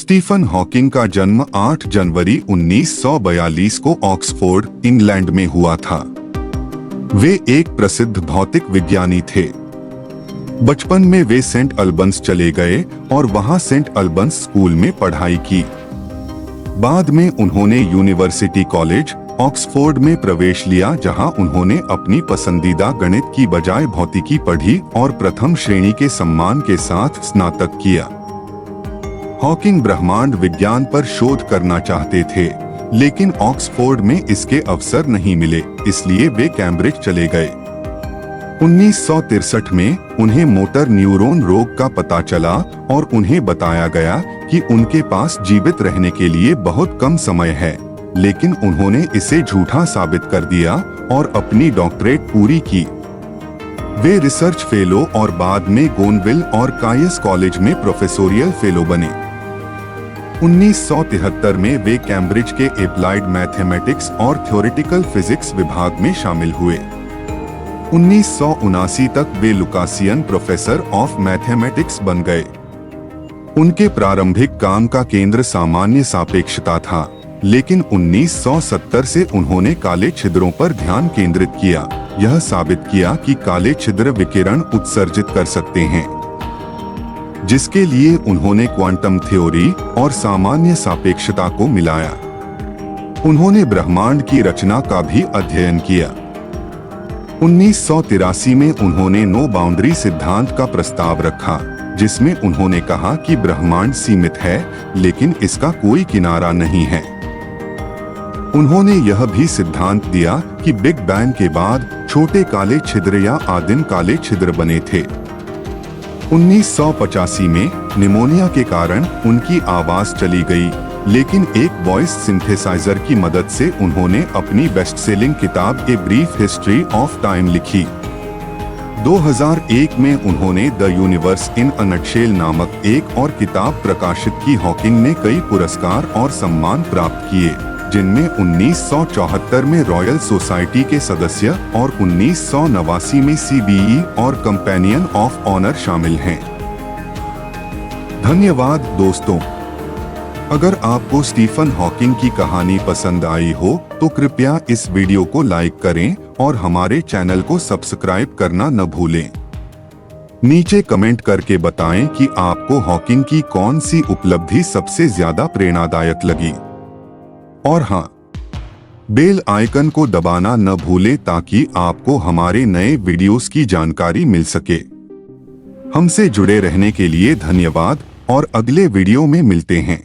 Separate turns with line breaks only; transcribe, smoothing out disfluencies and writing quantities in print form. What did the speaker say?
Stephen Hawking का जन्म 8 जनवरी 1942 को ऑक्सफोर्ड, इंग्लैंड में हुआ था। वे एक प्रसिद्ध भौतिक विज्ञानी थे। बचपन में वे सेंट अल्बंस चले गए और वहां सेंट अल्बंस स्कूल में पढ़ाई की। बाद में उन्होंने यूनिवर्सिटी कॉलेज ऑक्सफोर्ड में प्रवेश लिया, जहां उन्होंने अपनी पसंदीदा गणित की बजाय भौतिकी पढ़ी और प्रथम श्रेणी के सम्मान के साथ स्नातक किया। हॉकिंग ब्रह्मांड विज्ञान पर शोध करना चाहते थे, लेकिन ऑक्सफोर्ड में इसके अवसर नहीं मिले, इसलिए वे कैम्ब्रिज चले गए। 1963 में उन्हें मोटर न्यूरॉन रोग का पता चला और उन्हें बताया गया कि उनके पास जीवित रहने के लिए बहुत कम समय है, लेकिन उन्होंने इसे झूठा साबित कर दिया और अपनी डॉक्टरेट पूरी की। वे रिसर्च फेलो और बाद में गोनविल और कायस कॉलेज में प्रोफेसोरियल फेलो बने। 1973 में वे कैम्ब्रिज के एप्लाइड मैथमेटिक्स और थ्योरेटिकल फिजिक्स विभाग में शामिल हुए। 1979 तक वे लुकासियन प्रोफेसर ऑफ मैथमेटिक्स बन गए। उनके प्रारंभिक काम का केंद्र सामान्य सापेक्षता था, लेकिन 1970 से उन्होंने काले छिद्रों पर ध्यान केंद्रित किया। यह साबित किया कि काले छिद्र विकिरण उत्सर्जित कर सकते हैं, जिसके लिए उन्होंने क्वांटम थ्योरी और सामान्य सापेक्षता को मिलाया। उन्होंने ब्रह्मांड की रचना का भी अध्ययन किया। 1983 में उन्होंने नो बाउंड्री सिद्धांत का प्रस्ताव रखा, जिसमें उन्होंने कहा कि ब्रह्मांड सीमित है, लेकिन इसका कोई किनारा नहीं है। उन्होंने यह भी सिद्धांत दिया कि बिग बैंग के बाद छोटे काले छिद्र या आदिम काले छिद्र बने थे। 1985 में निमोनिया के कारण उनकी आवाज चली गई, लेकिन एक वॉइस सिंथेसाइजर की मदद से उन्होंने अपनी बेस्ट सेलिंग किताब a brief history of time लिखी। 2001 में उन्होंने the universe in a nutshell नामक एक और किताब प्रकाशित की। हॉकिंग ने कई पुरस्कार और सम्मान प्राप्त किए, जिनमें 1974 में रॉयल सोसाइटी के सदस्य और 1989 में CBE और कंपेनियन ऑफ ऑनर शामिल हैं। धन्यवाद दोस्तों। अगर आपको स्टीफन हॉकिंग की कहानी पसंद आई हो तो कृपया इस वीडियो को लाइक करें और हमारे चैनल को सब्सक्राइब करना न भूलें। नीचे कमेंट करके बताएं कि आपको हॉकिंग की कौन सी उपलब्धि सबसे ज्यादा प्रेरणादायक लगी। और हाँ, बेल आइकन को दबाना न भूलें ताकि आपको हमारे नए वीडियोस की जानकारी मिल सके। हमसे जुड़े रहने के लिए धन्यवाद और अगले वीडियो में मिलते हैं।